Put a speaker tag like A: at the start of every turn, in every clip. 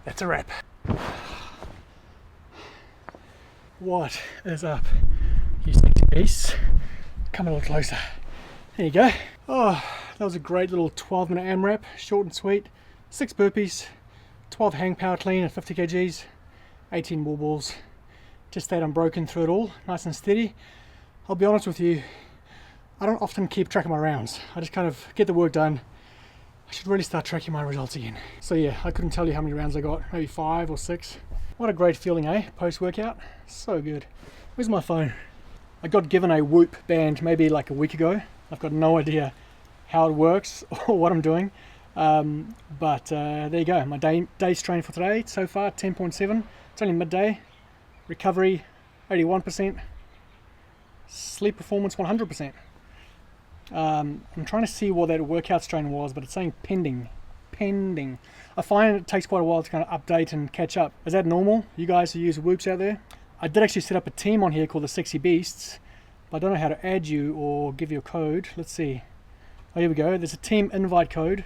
A: that's a wrap. What is up, you sexy beasts? Come a little closer. There you go. Oh, that was a great little 12-minute AMRAP, short and sweet. 6 burpees, 12 hang power clean at 50 kgs, 18 wall balls. Just stayed unbroken through it all, nice and steady. I'll be honest with you, I don't often keep track of my rounds. I just kind of get the work done. I should really start tracking my results again. So yeah, I couldn't tell you how many rounds I got, maybe 5 or 6. What a great feeling, eh? Post-workout, so good. Where's my phone? I got given a Whoop band maybe like a week ago. I've got no idea how it works or what I'm doing. But there you go, my day's training for today. So far, 10.7. It's only midday. Recovery, 81%. Sleep performance, 100%. I'm trying to see what that workout strain was, but it's saying pending. I find it takes quite a while to kind of update and catch up. Is that normal? You guys who use Whoops out there? I did actually set up a team on here called the Sexy Beasts, but I don't know how to add you or give you a code. Let's see. Oh, here we go. There's a team invite code.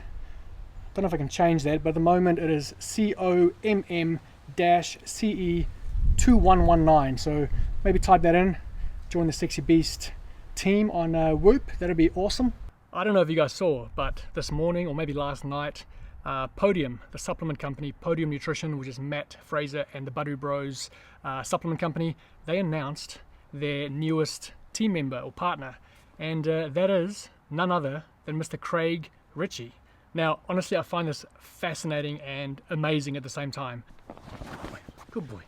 A: Don't know if I can change that, but at the moment it is COMM-CE2119. So maybe type that in. Join the Sexy Beast team on Whoop. That'd be awesome. I don't know if you guys saw, but this morning or maybe last night, Podium, the supplement company, Podium Nutrition, which is Matt Fraser and the Buddy Bros supplement company, they announced their newest team member or partner, and that is none other than Mr. Craig Richey. Now, honestly, I find this fascinating and amazing at the same time. Good boy.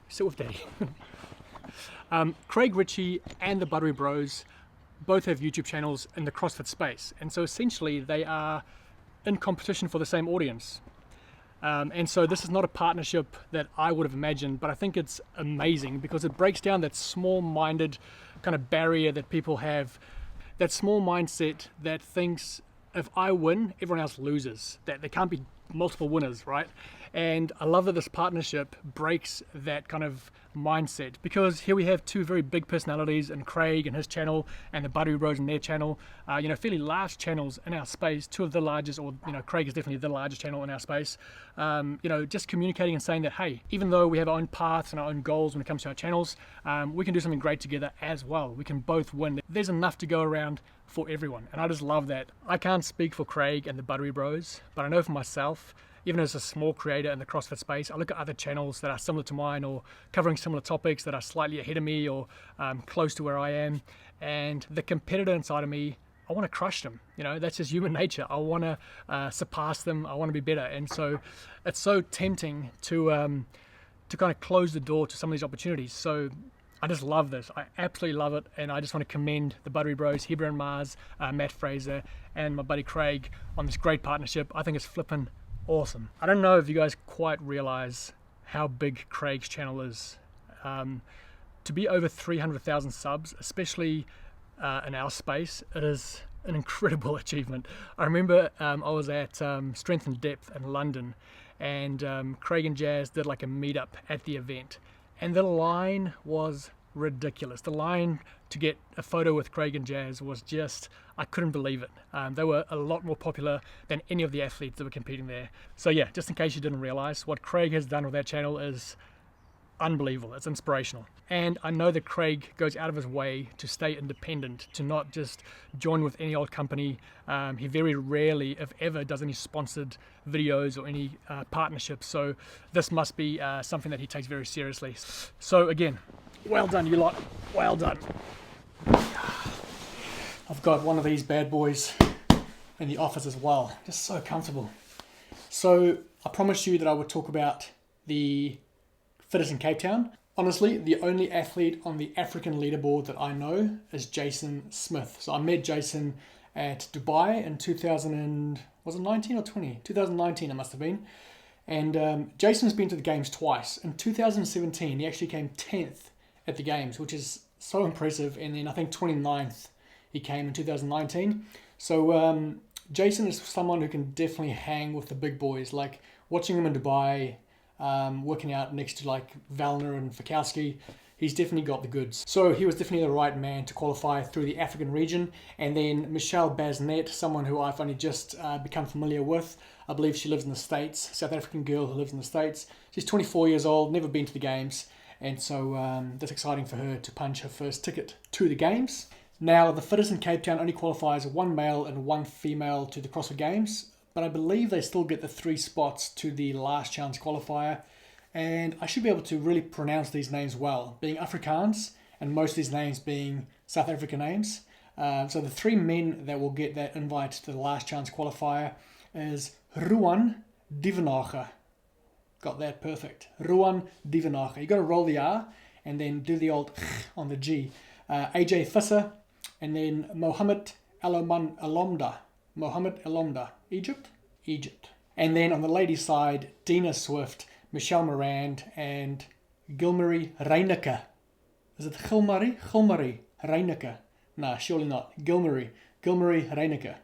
A: Sit with daddy. Craig Richey and the Buddy Bros both have YouTube channels in the CrossFit space, and so essentially they are in competition for the same audience. And so this is not a partnership that I would have imagined, but I think it's amazing because it breaks down that small-minded kind of barrier that people have, that small mindset that thinks if I win, everyone else loses, that there can't be multiple winners, right? And I love that this partnership breaks that kind of mindset, because here we have two very big personalities in Craig and his channel and the Buddy Bros and their channel, fairly large channels in our space, two of the largest, or Craig is definitely the largest channel in our space. Just communicating and saying that, hey, even though we have our own paths and our own goals when it comes to our channels, we can do something great together as well. We can both win. There's enough to go around for everyone, and I just love that. I can't speak for Craig and the Buddy Bros, but I know for myself, even as a small creator in the CrossFit space, I look at other channels that are similar to mine or covering similar topics that are slightly ahead of me or close to where I am, and the competitor inside of me, I want to crush them. That's just human nature. I want to surpass them. I want to be better, and so it's so tempting to kind of close the door to some of these opportunities. So I just love this. I absolutely love it, and I just want to commend the Buddy Bros, Heber and Mars, Matt Fraser, and my buddy Craig on this great partnership. I think it's flipping awesome. I don't know if you guys quite realize how big Craig's channel is. To be over 300,000 subs, especially in our space, it is an incredible achievement. I remember I was at Strength and Depth in London, and Craig and Jazz did like a meetup at the event, and the line was ridiculous. The line to get a photo with Craig and Jazz was just, I couldn't believe it. They were a lot more popular than any of the athletes that were competing there. So yeah, just in case you didn't realize, what Craig has done with that channel is unbelievable. It's inspirational. And I know that Craig goes out of his way to stay independent, to not just join with any old company. He very rarely, if ever, does any sponsored videos or any partnerships. So this must be something that he takes very seriously. So again, well done, you lot. Well done. I've got one of these bad boys in the office as well. Just so comfortable. So I promised you that I would talk about the fittest in Cape Town. Honestly, the only athlete on the African leaderboard that I know is Jason Smith. So I met Jason at Dubai in 2019 or 20? 2019 it must have been. And Jason's been to the games twice. In 2017, he actually came 10th at the games, which is so impressive. And then I think 29th he came in 2019. So Jason is someone who can definitely hang with the big boys. Like watching him in Dubai, working out next to like Valner and Fikowski, he's definitely got the goods. So he was definitely the right man to qualify through the African region. And then Michelle Basnet, someone who I've only just become familiar with. I believe she lives in the States, South African girl who lives in the States. She's 24 years old, never been to the games. And so that's exciting for her to punch her first ticket to the games. Now, the fittest in Cape Town only qualifies one male and one female to the CrossFit Games, but I believe they still get the 3 spots to the last chance qualifier. And I should be able to really pronounce these names well, being Afrikaans and most of these names being South African names. So the 3 men that will get that invite to the last chance qualifier is Ruan Divenage. Got that perfect. Ruan Divenage. You got to roll the R and then do the old on the G. AJ Visser, and then Mohammed Alomda. Mohammed Alomda. Egypt? Egypt. And then on the ladies' side, Dina Swift, Michelle Morand, and Gilmarie Reineke. Is it Gilmarie? Gilmarie Reineke. Nah, surely not. Gilmarie Reineke.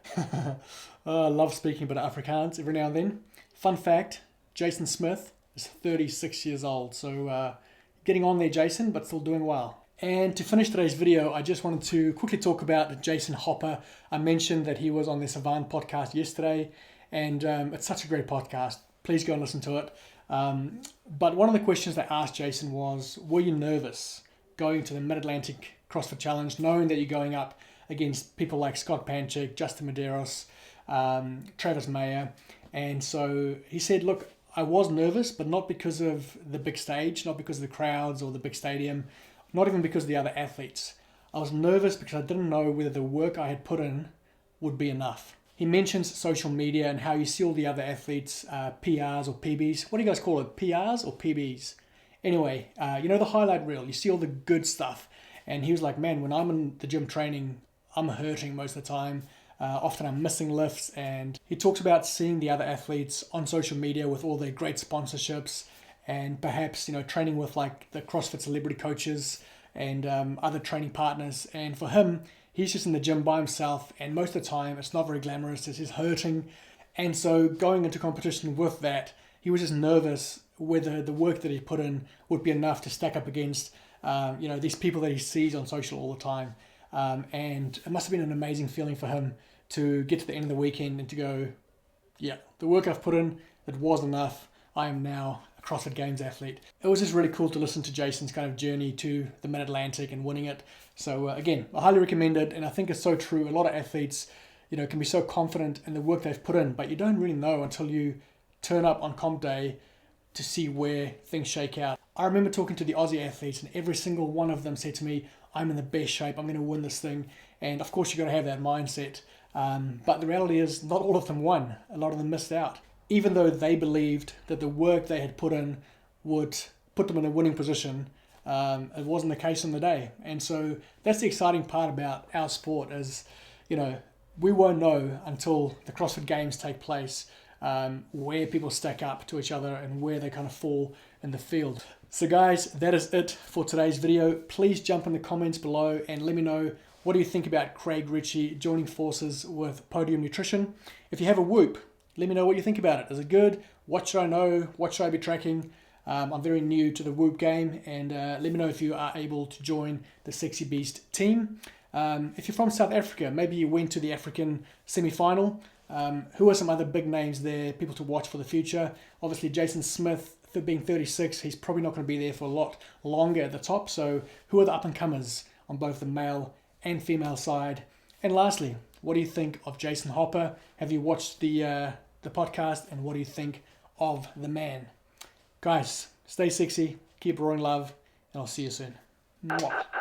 A: I love speaking a bit of Afrikaans every now and then. Fun fact, Jason Smith is 36 years old. So getting on there, Jason, but still doing well. And to finish today's video, I just wanted to quickly talk about Jason Hopper. I mentioned that he was on the Savant podcast yesterday, and it's such a great podcast. Please go and listen to it. But one of the questions they asked Jason was, were you nervous going to the Mid-Atlantic CrossFit Challenge, knowing that you're going up against people like Scott Panchik, Justin Medeiros, Travis Mayer? And so he said, look, I was nervous, but not because of the big stage, not because of the crowds or the big stadium, not even because of the other athletes. I was nervous because I didn't know whether the work I had put in would be enough. He mentions social media and how you see all the other athletes, PRs or PBs. What do you guys call it, PRs or PBs? Anyway, you know the highlight reel, you see all the good stuff. And he was like, man, when I'm in the gym training, I'm hurting most of the time. Often I'm missing lifts. And he talks about seeing the other athletes on social media with all their great sponsorships, and perhaps, you know, training with like the CrossFit celebrity coaches and other training partners. And for him, he's just in the gym by himself, and most of the time it's not very glamorous, it's just hurting. And so going into competition with that, he was just nervous whether the work that he put in would be enough to stack up against these people that he sees on social all the time. And it must have been an amazing feeling for him to get to the end of the weekend and to go, yeah, the work I've put in, it was enough. I am now a CrossFit Games athlete. It was just really cool to listen to Jason's kind of journey to the Mid-Atlantic and winning it. So again, I highly recommend it, and I think it's so true. A lot of athletes, you know, can be so confident in the work they've put in, but you don't really know until you turn up on comp day to see where things shake out. I remember talking to the Aussie athletes, and every single one of them said to me, I'm in the best shape, I'm going to win this thing. And of course, you've got to have that mindset. But the reality is, not all of them won. A lot of them missed out. Even though they believed that the work they had put in would put them in a winning position, it wasn't the case on the day. And so that's the exciting part about our sport is, you know, we won't know until the CrossFit Games take place where people stack up to each other and where they kind of fall in the field. So guys, that is it for today's video. Please jump in the comments below and let me know, what do you think about Craig Richey joining forces with Podium Nutrition? If you have a Whoop, let me know what you think about it. Is it good? What should I know? What should I be tracking? I'm very new to the Whoop game, and let me know if you are able to join the Sexy Beast team. If you're from South Africa, maybe you went to the African semi-final. Who are some other big names there, people to watch for the future? Obviously, Jason Smith, being 36, he's probably not going to be there for a lot longer at the top. So who are the up-and-comers on both the male and female side? And lastly, what do you think of Jason Hopper? Have you watched the podcast, and what do you think of the man? Guys, stay sexy, keep roaring love, and I'll see you soon. Mwah.